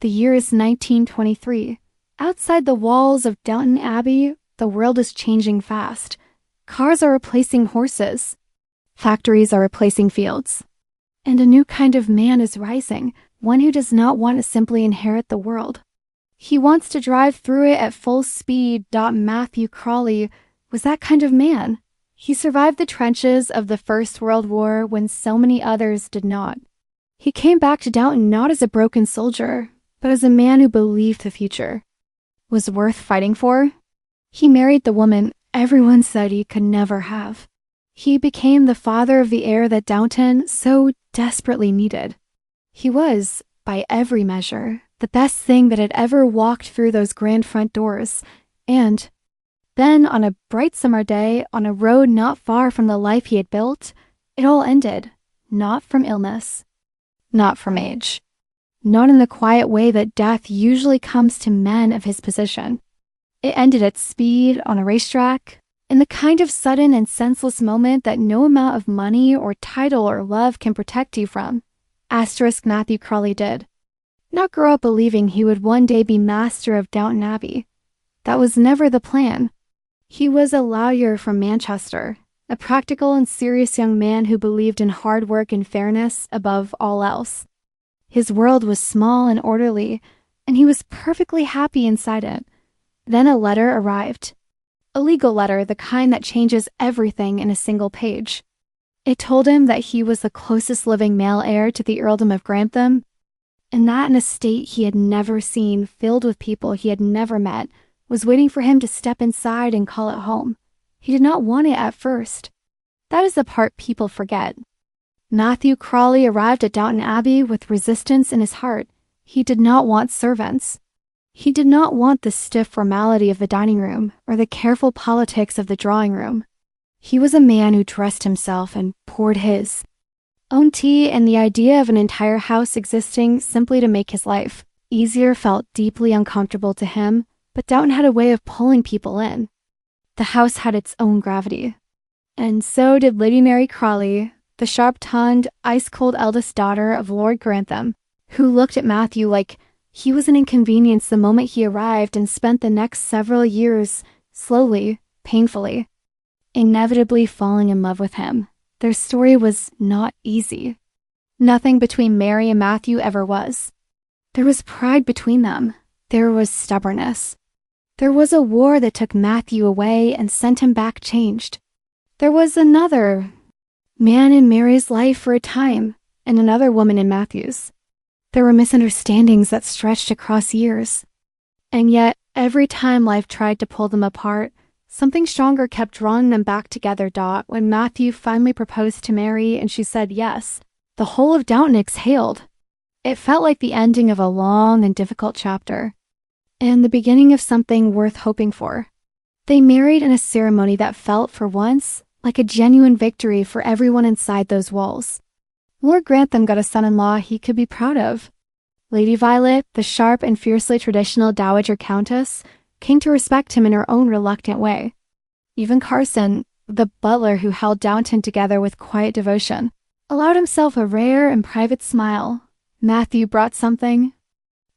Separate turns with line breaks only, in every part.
The year is 1923. Outside the walls of Downton Abbey, the world is changing fast. Cars are replacing horses. Factories are replacing fields. And a new kind of man is rising, one who does not want to simply inherit the world. He wants to drive through it at full speed. Matthew Crawley was that kind of man. He survived the trenches of the First World War when so many others did not. He came back to Downton not as a broken soldier, but as a man who believed the future was worth fighting for. He married the woman everyone said he could never have. He became the father of the heir that Downton so desperately needed. He was, by every measure, the best thing that had ever walked through those grand front doors. And then, on a bright summer day, on a road not far from the life he had built, it all ended. Not from illness. Not from age. Not in the quiet way that death usually comes to men of his position. It ended at speed, on a racetrack, in the kind of sudden and senseless moment that no amount of money or title or love can protect you from. Matthew Crawley did. Not grow up believing he would one day be master of Downton Abbey. That was never the plan. He was a lawyer from Manchester, a practical and serious young man who believed in hard work and fairness above all else. His world was small and orderly, and he was perfectly happy inside it. Then a letter arrived. A legal letter, the kind that changes everything in a single page. It told him that he was the closest living male heir to the earldom of Grantham, and that an estate he had never seen, filled with people he had never met, was waiting for him to step inside and call it home. He did not want it at first. That is the part people forget. Matthew Crawley arrived at Downton Abbey with resistance in his heart. He did not want servants. He did not want the stiff formality of the dining room or the careful politics of the drawing room. He was a man who dressed himself and poured his own tea, and the idea of an entire house existing simply to make his life easier felt deeply uncomfortable to him, but Downton had a way of pulling people in. The house had its own gravity. And so did Lady Mary Crawley, the sharp-tongued, ice-cold eldest daughter of Lord Grantham, who looked at Matthew like he was an inconvenience the moment he arrived and spent the next several years slowly, painfully, inevitably falling in love with him. Their story was not easy. Nothing between Mary and Matthew ever was. There was pride between them. There was stubbornness. There was a war that took Matthew away and sent him back changed. There was another man in Mary's life for a time, and another woman in Matthew's. There were misunderstandings that stretched across years. And yet, every time life tried to pull them apart, something stronger kept drawing them back together. When Matthew finally proposed to Mary and she said yes, the whole of Downton exhaled. It felt like the ending of a long and difficult chapter, and the beginning of something worth hoping for. They married in a ceremony that felt, for once, like a genuine victory for everyone inside those walls. Lord Grantham got a son-in-law he could be proud of. Lady Violet, the sharp and fiercely traditional Dowager Countess, came to respect him in her own reluctant way. Even Carson, the butler who held Downton together with quiet devotion, allowed himself a rare and private smile. Matthew brought something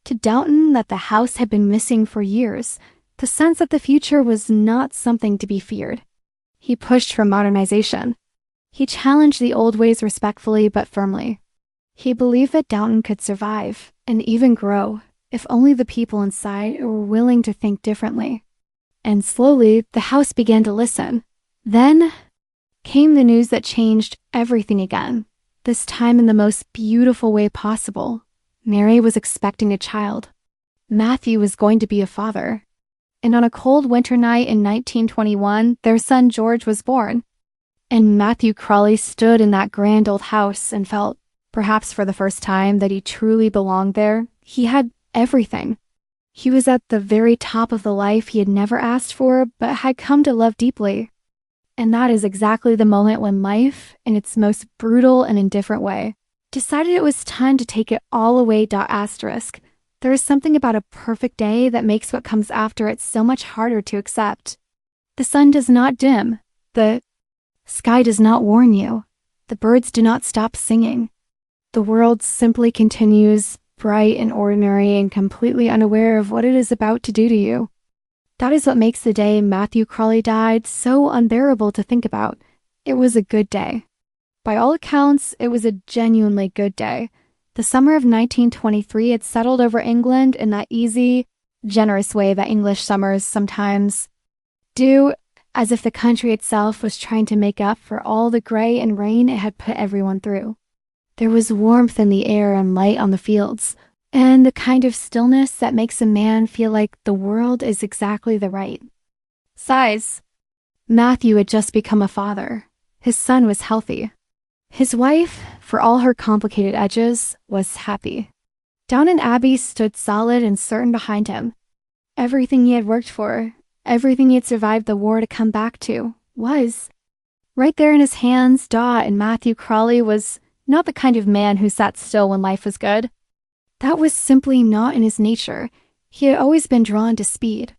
to Downton that the house had been missing for years, the sense that the future was not something to be feared. He pushed for modernization. He challenged the old ways respectfully but firmly. He believed that Downton could survive and even grow if only the people inside were willing to think differently. And slowly, the house began to listen. Then came the news that changed everything again, this time in the most beautiful way possible. Mary was expecting a child. Matthew was going to be a father. And on a cold winter night in 1921, their son George was born. And Matthew Crawley stood in that grand old house and felt, perhaps for the first time, that he truly belonged there. He had everything. He was at the very top of the life he had never asked for, but had come to love deeply. And that is exactly the moment when life, in its most brutal and indifferent way, decided it was time to take it all away. There is something about a perfect day that makes what comes after it so much harder to accept. The sun does not dim. The sky does not warn you. The birds do not stop singing. The world simply continues bright and ordinary and completely unaware of what it is about to do to you. That is what makes the day Matthew Crawley died so unbearable to think about. It was a good day. By all accounts, it was a genuinely good day. The summer of 1923 had settled over England in that easy, generous way that English summers sometimes do, as if the country itself was trying to make up for all the gray and rain it had put everyone through. There was warmth in the air and light on the fields, and the kind of stillness that makes a man feel like the world is exactly the right size. Matthew had just become a father. His son was healthy. His wife, for all her complicated edges, was happy. Downton Abbey stood solid and certain behind him. Everything he had worked for, everything he had survived the war to come back to, was right there in his hands. And Matthew Crawley was not the kind of man who sat still when life was good. That was simply not in his nature. He had always been drawn to speed.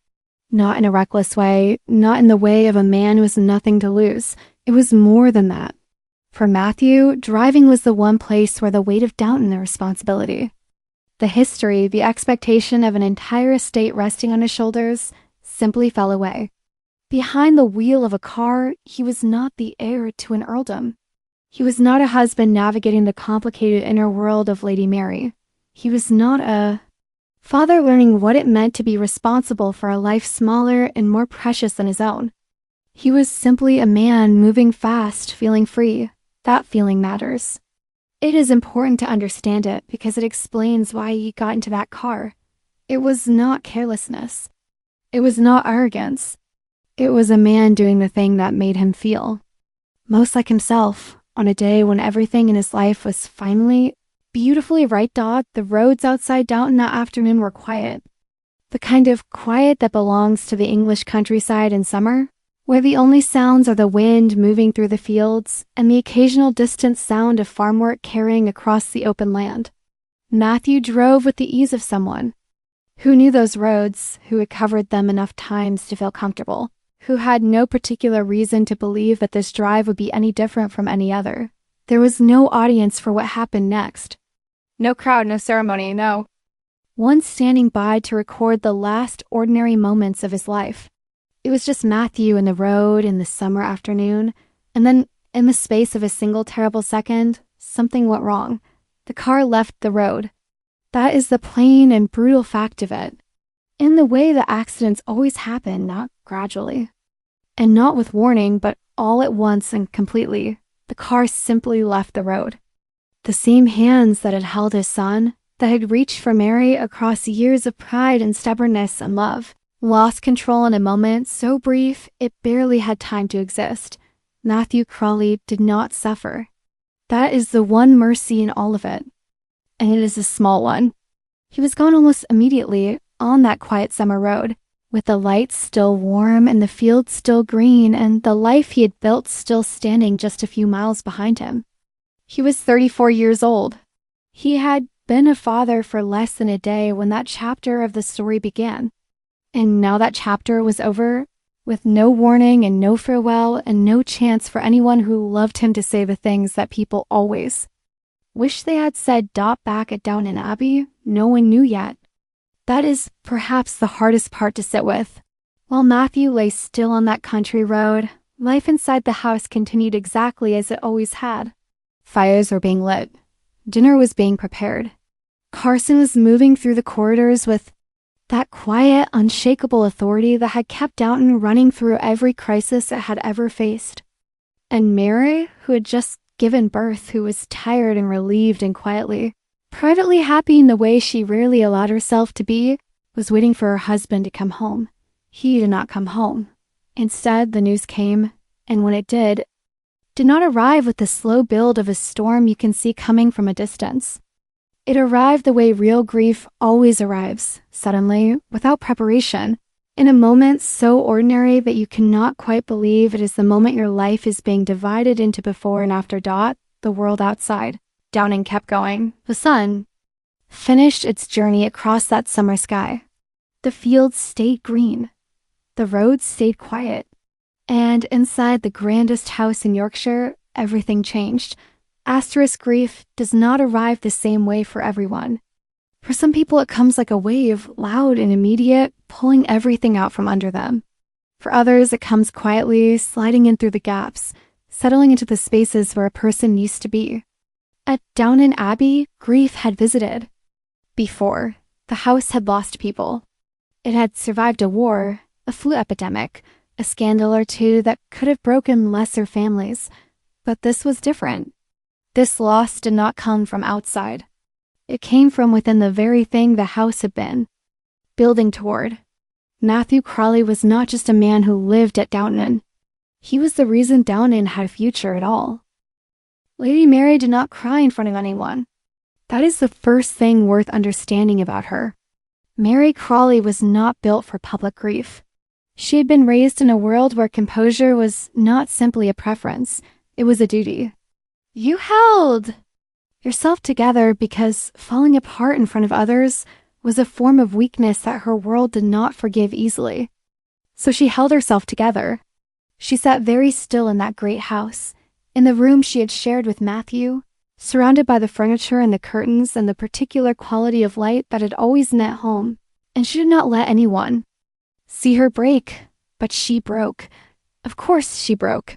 Not in a reckless way, not in the way of a man who has nothing to lose. It was more than that. For Matthew, driving was the one place where the weight of Downton the responsibility. The history, the expectation of an entire estate resting on his shoulders, simply fell away. Behind the wheel of a car, he was not the heir to an earldom. He was not a husband navigating the complicated inner world of Lady Mary. He was not a father learning what it meant to be responsible for a life smaller and more precious than his own. He was simply a man moving fast, feeling free. That feeling matters. It is important to understand it because it explains why he got into that car. It was not carelessness. It was not arrogance. It was a man doing the thing that made him feel most like himself on a day when everything in his life was finally beautifully right. The roads outside Downton that afternoon were quiet. The kind of quiet that belongs to the English countryside in summer, where the only sounds are the wind moving through the fields and the occasional distant sound of farm work carrying across the open land. Matthew drove with the ease of someone who knew those roads, who had covered them enough times to feel comfortable, who had no particular reason to believe that this drive would be any different from any other. There was no audience for what happened next. No crowd, no ceremony, no one standing by to record the last ordinary moments of his life. It was just Matthew and the road in the summer afternoon, and then in the space of a single terrible second, something went wrong. The car left the road. That is the plain and brutal fact of it. In the way that accidents always happen, not gradually. And not with warning, but all at once and completely. The car simply left the road. The same hands that had held his son, that had reached for Mary across years of pride and stubbornness and love, lost control in a moment so brief it barely had time to exist. Matthew Crawley did not suffer. That is the one mercy in all of it. And it is a small one. He was gone almost immediately on that quiet summer road, with the lights still warm and the fields still green and the life he had built still standing just a few miles behind him. He was 34 years old. He had been a father for less than a day when that chapter of the story began. And now that chapter was over, with no warning and no farewell and no chance for anyone who loved him to say the things that people always wish they had said back at Downton Abbey. No one knew yet. That is perhaps the hardest part to sit with. While Matthew lay still on that country road, life inside the house continued exactly as it always had. Fires were being lit. Dinner was being prepared. Carson was moving through the corridors with that quiet, unshakable authority that had kept Downton running through every crisis it had ever faced. And Mary, who had just given birth, who was tired and relieved and quietly, privately happy in the way she rarely allowed herself to be, was waiting for her husband to come home. He did not come home. Instead, the news came, and when it did not arrive with the slow build of a storm you can see coming from a distance. It arrived the way real grief always arrives, suddenly, without preparation, in a moment so ordinary that you cannot quite believe it is the moment your life is being divided into before and after. The world outside. Downton kept going. The sun finished its journey across that summer sky. The fields stayed green. The roads stayed quiet. And inside the grandest house in Yorkshire, everything changed. Asterisk grief does not arrive the same way for everyone. For some people, it comes like a wave, loud and immediate, pulling everything out from under them. For others, it comes quietly, sliding in through the gaps, settling into the spaces where a person used to be. At Downton Abbey, grief had visited. Before, the house had lost people. It had survived a war, a flu epidemic, a scandal or two that could have broken lesser families. But this was different. This loss did not come from outside. It came from within the very thing the house had been building toward. Matthew Crawley was not just a man who lived at Downton. He was the reason Downton had a future at all. Lady Mary did not cry in front of anyone. That is the first thing worth understanding about her. Mary Crawley was not built for public grief. She had been raised in a world where composure was not simply a preference, it was a duty. You held yourself together because falling apart in front of others was a form of weakness that her world did not forgive easily. So she held herself together. She sat very still in that great house, in the room she had shared with Matthew, surrounded by the furniture and the curtains and the particular quality of light that had always been at home, and she did not let anyone see her break, but she broke. Of course she broke.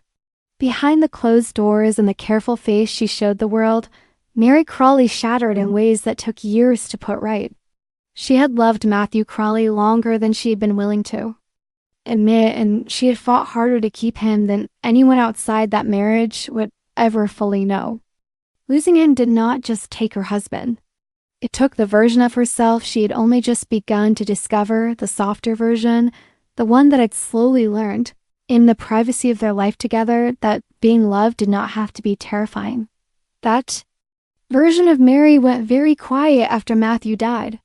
Behind the closed doors and the careful face she showed the world, Mary Crawley shattered in ways that took years to put right. She had loved Matthew Crawley longer than she had been willing to admit, and she had fought harder to keep him than anyone outside that marriage would ever fully know. Losing him did not just take her husband. It took the version of herself she had only just begun to discover, the softer version, the one that had slowly learned, in the privacy of their life together, that being loved did not have to be terrifying. That version of Mary went very quiet after Matthew died.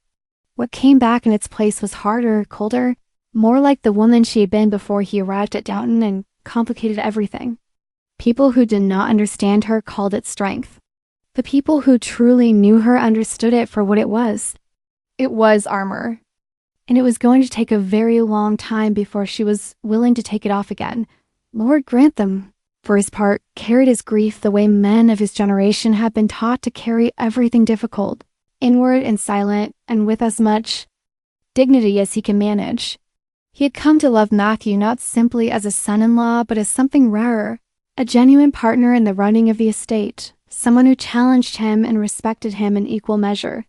What came back in its place was harder, colder, more like the woman she had been before he arrived at Downton and complicated everything. People who did not understand her called it strength. The people who truly knew her understood it for what it was. It was armor. And it was going to take a very long time before she was willing to take it off again. Lord Grantham, for his part, carried his grief the way men of his generation had been taught to carry everything difficult, inward and silent, and with as much dignity as he can manage. He had come to love Matthew not simply as a son-in-law, but as something rarer, a genuine partner in the running of the estate, someone who challenged him and respected him in equal measure.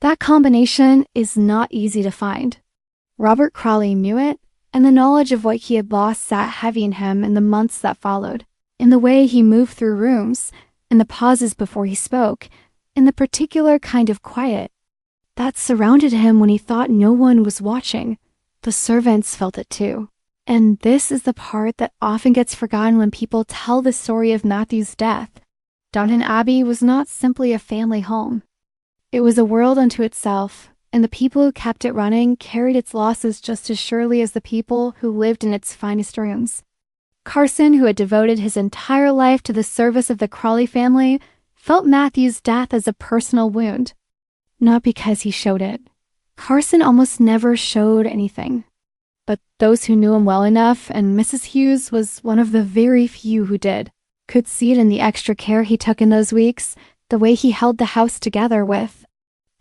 That combination is not easy to find. Robert Crawley knew it, and the knowledge of what he had lost sat heavy in him in the months that followed, in the way he moved through rooms, in the pauses before he spoke, in the particular kind of quiet that surrounded him when he thought no one was watching. The servants felt it too. And this is the part that often gets forgotten when people tell the story of Matthew's death. Downton Abbey was not simply a family home. It was a world unto itself, and the people who kept it running carried its losses just as surely as the people who lived in its finest rooms. Carson, who had devoted his entire life to the service of the Crawley family, felt Matthew's death as a personal wound. Not because he showed it. Carson almost never showed anything. But those who knew him well enough, and Mrs. Hughes was one of the very few who did, could see it in the extra care he took in those weeks, the way he held the house together with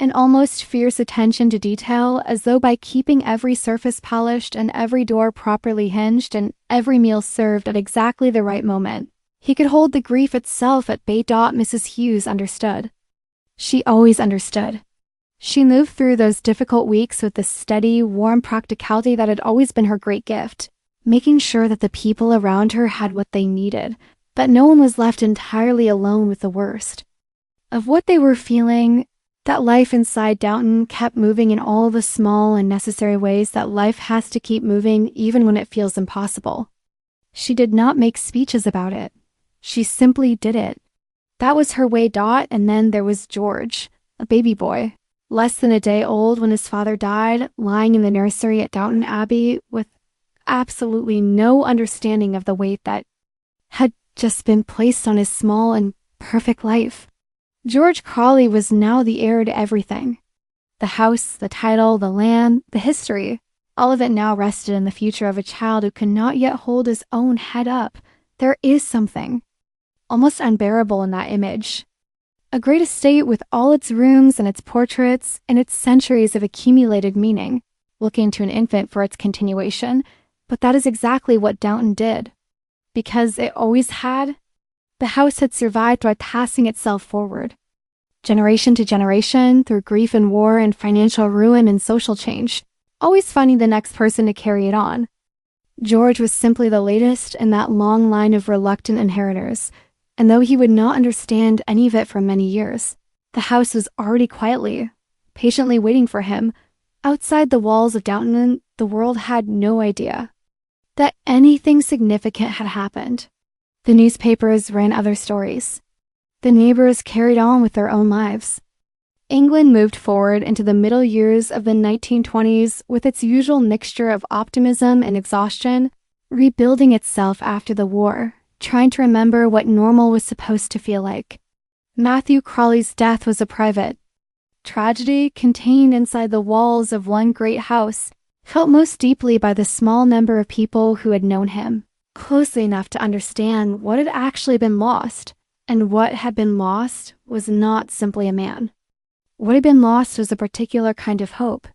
an almost fierce attention to detail, as though by keeping every surface polished and every door properly hinged and every meal served at exactly the right moment, he could hold the grief itself at bay. Mrs. Hughes understood. She always understood. She moved through those difficult weeks with the steady, warm practicality that had always been her great gift, making sure that the people around her had what they needed, that no one was left entirely alone with the worst of what they were feeling. That life inside Downton kept moving in all the small and necessary ways that life has to keep moving even when it feels impossible. She did not make speeches about it. She simply did it. That was her way. And then there was George, a baby boy, less than a day old when his father died, lying in the nursery at Downton Abbey with absolutely no understanding of the weight that had just been placed on his small and perfect life. George Crawley was now the heir to everything. The house, the title, the land, the history, all of it now rested in the future of a child who could not yet hold his own head up. There is something almost unbearable in that image. A great estate with all its rooms and its portraits and its centuries of accumulated meaning, looking to an infant for its continuation. But that is exactly what Downton did. Because it always had, the house had survived by passing itself forward. Generation to generation, through grief and war and financial ruin and social change, always finding the next person to carry it on. George was simply the latest in that long line of reluctant inheritors, and though he would not understand any of it for many years, the house was already quietly, patiently waiting for him. Outside the walls of Downton, the world had no idea that anything significant had happened. The newspapers ran other stories. The neighbors carried on with their own lives. England moved forward into the middle years of the 1920s with its usual mixture of optimism and exhaustion, rebuilding itself after the war, trying to remember what normal was supposed to feel like. Matthew Crawley's death was a private tragedy contained inside the walls of one great house, felt most deeply by the small number of people who had known him, closely enough to understand what had actually been lost, and what had been lost was not simply a man. What had been lost was a particular kind of hope,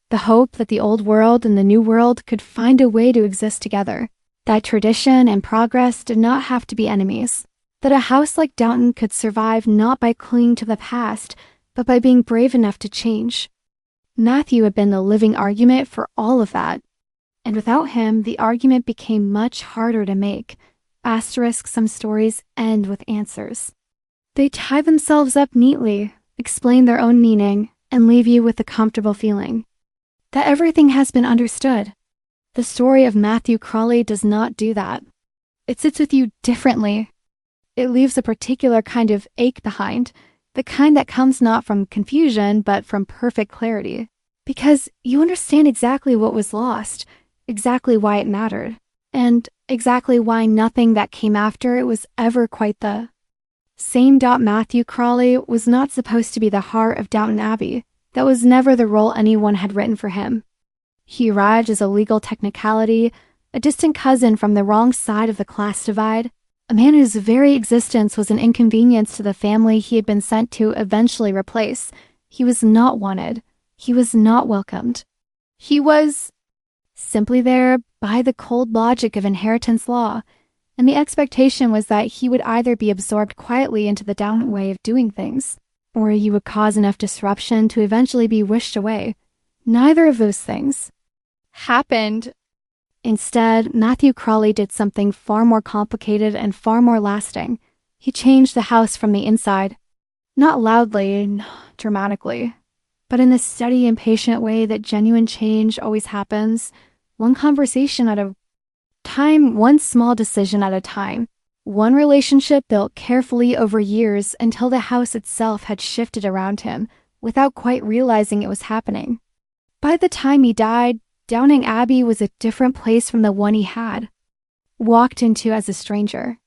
the hope that the old world and the new world could find a way to exist together, that tradition and progress did not have to be enemies, that a house like Downton could survive not by clinging to the past, but by being brave enough to change. Matthew had been the living argument for all of that, and without him, the argument became much harder to make. Some stories end with answers. They tie themselves up neatly, explain their own meaning, and leave you with the comfortable feeling that everything has been understood. The story of Matthew Crawley does not do that. It sits with you differently. It leaves a particular kind of ache behind, the kind that comes not from confusion, but from perfect clarity. Because you understand exactly what was lost, exactly why it mattered, and exactly why nothing that came after it was ever quite the same. Matthew Crawley was not supposed to be the heart of Downton Abbey. That was never the role anyone had written for him. He arrived as a legal technicality, a distant cousin from the wrong side of the class divide, a man whose very existence was an inconvenience to the family he had been sent to eventually replace. He was not wanted. He was not welcomed. He was simply there by the cold logic of inheritance law, and the expectation was that he would either be absorbed quietly into the Downton way of doing things, or he would cause enough disruption to eventually be wished away. Neither of those things happened. Instead, Matthew Crawley did something far more complicated and far more lasting. He changed the house from the inside, not loudly, not dramatically, but in the steady and patient way that genuine change always happens, one conversation at a time, one small decision at a time, one relationship built carefully over years until the house itself had shifted around him without quite realizing it was happening. By the time he died, Downton Abbey was a different place from the one he had walked into as a stranger.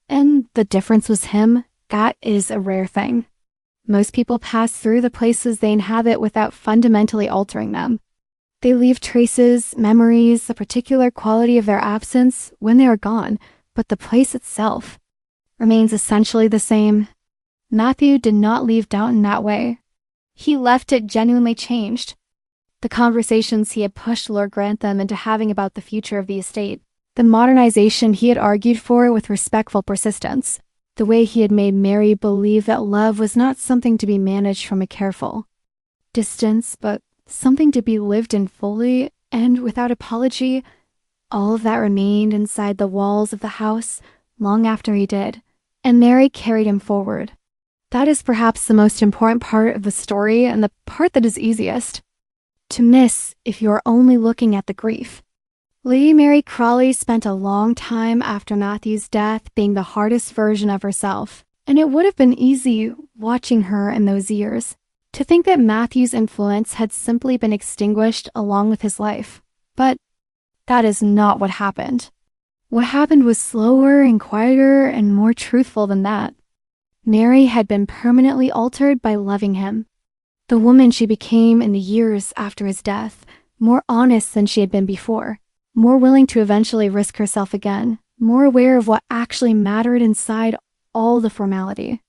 And the difference was him. That is a rare thing. Most people pass through the places they inhabit without fundamentally altering them. They leave traces, memories, a particular quality of their absence when they are gone, but the place itself remains essentially the same. Matthew did not leave Downton that way. He left it genuinely changed. The conversations he had pushed Lord Grantham into having about the future of the estate, the modernization he had argued for with respectful persistence, the way he had made Mary believe that love was not something to be managed from a careful distance, but something to be lived in fully and without apology, all of that remained inside the walls of the house long after he did, and Mary carried him forward. That is perhaps the most important part of the story and the part that is easiest to miss if you are only looking at the grief. Lady Mary Crawley spent a long time after Matthew's death being the hardest version of herself, and it would have been easy, watching her in those years, to think that Matthew's influence had simply been extinguished along with his life. But that is not what happened. What happened was slower and quieter and more truthful than that. Mary had been permanently altered by loving him. The woman she became in the years after his death, more honest than she had been before, more willing to eventually risk herself again, more aware of what actually mattered inside all the formality.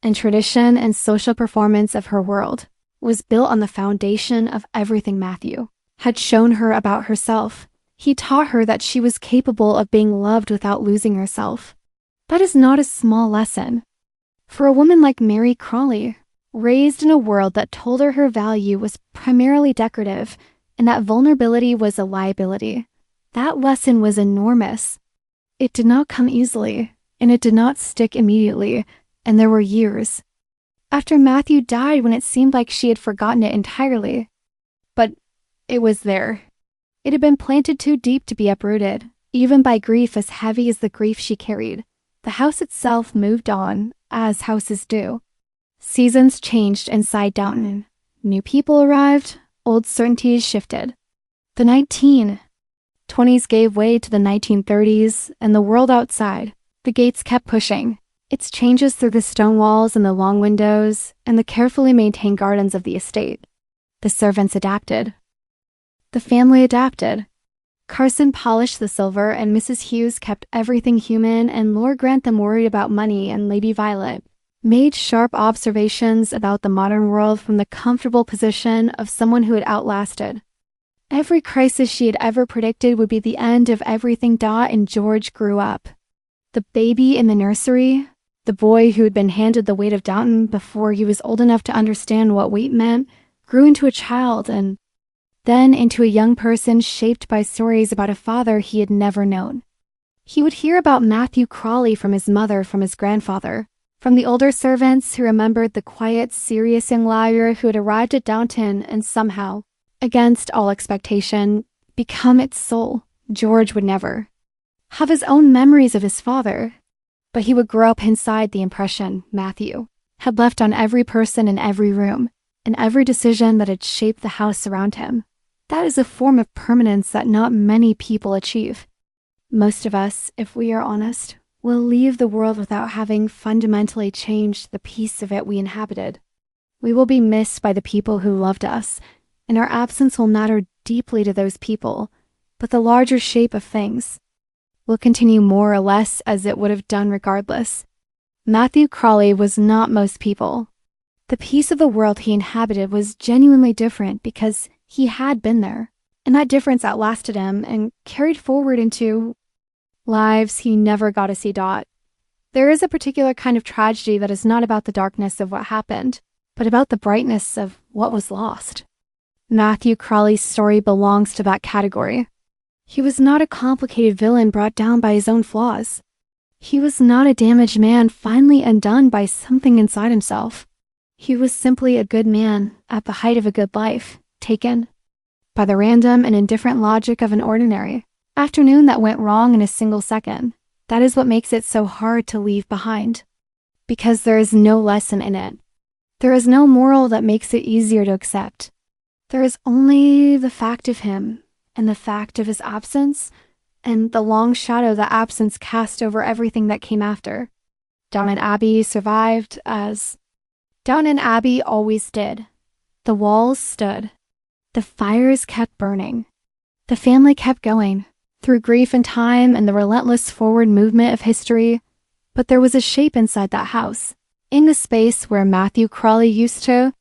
and tradition and social performance of her world was built on the foundation of everything Matthew had shown her about herself. He taught her that she was capable of being loved without losing herself. That is not a small lesson. For a woman like Mary Crawley, raised in a world that told her value was primarily decorative and that vulnerability was a liability, that lesson was enormous. It did not come easily, and it did not stick immediately, and there were years after Matthew died when it seemed like she had forgotten it entirely. But it was there. It had been planted too deep to be uprooted, even by grief as heavy as the grief she carried. The house itself moved on, as houses do. Seasons changed inside Downton. New people arrived, old certainties shifted. The 1920s gave way to the 1930s, and the world outside. The gates kept pushing. Its changes through the stone walls and the long windows, and the carefully maintained gardens of the estate. The servants adapted. The family adapted. Carson polished the silver, and Mrs. Hughes kept everything human, and Lord Grantham worried about money, and Lady Violet made sharp observations about the modern world from the comfortable position of someone who had outlasted every crisis she had ever predicted would be the end of everything. Dot and George grew up. The baby in the nursery, the boy who had been handed the weight of Downton before he was old enough to understand what weight meant, grew into a child and then into a young person shaped by stories about a father he had never known. He would hear about Matthew Crawley from his mother, from his grandfather, from the older servants who remembered the quiet, serious young lawyer who had arrived at Downton and somehow, against all expectation, become its soul. George would never have his own memories of his father, but he would grow up inside the impression Matthew had left on every person in every room and every decision that had shaped the house around him. That is a form of permanence that not many people achieve. Most of us, if we are honest, will leave the world without having fundamentally changed the piece of it we inhabited. We will be missed by the people who loved us, and our absence will matter deeply to those people, but the larger shape of things will continue more or less as it would have done regardless. Matthew Crawley was not most people. The piece of the world he inhabited was genuinely different because he had been there, and that difference outlasted him and carried forward into lives he never got to see. There is a particular kind of tragedy that is not about the darkness of what happened, but about the brightness of what was lost. Matthew Crawley's story belongs to that category. He was not a complicated villain brought down by his own flaws. He was not a damaged man finally undone by something inside himself. He was simply a good man at the height of a good life, taken by the random and indifferent logic of an ordinary afternoon that went wrong in a single second. That is what makes it so hard to leave behind, because there is no lesson in it. There is no moral that makes it easier to accept. There is only the fact of him and the fact of his absence and the long shadow that absence cast over everything that came after. Downton Abbey survived as Downton Abbey always did. The walls stood. The fires kept burning. The family kept going through grief and time and the relentless forward movement of history, but there was a shape inside that house, in the space where Matthew Crawley used to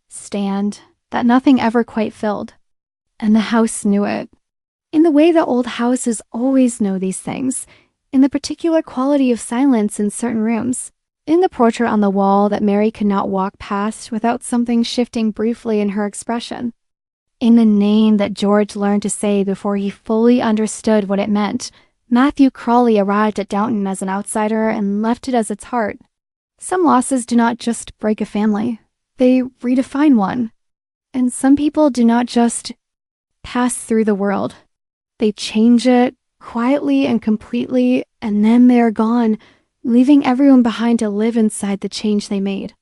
stand, that nothing ever quite filled, and the house knew it. In the way that old houses always know these things, in the particular quality of silence in certain rooms, in the portrait on the wall that Mary could not walk past without something shifting briefly in her expression, in the name that George learned to say before he fully understood what it meant. Matthew Crawley arrived at Downton as an outsider and left it as its heart. Some losses do not just break a family, they redefine one. And some people do not just pass through the world. They change it quietly and completely, and then they are gone, leaving everyone behind to live inside the change they made.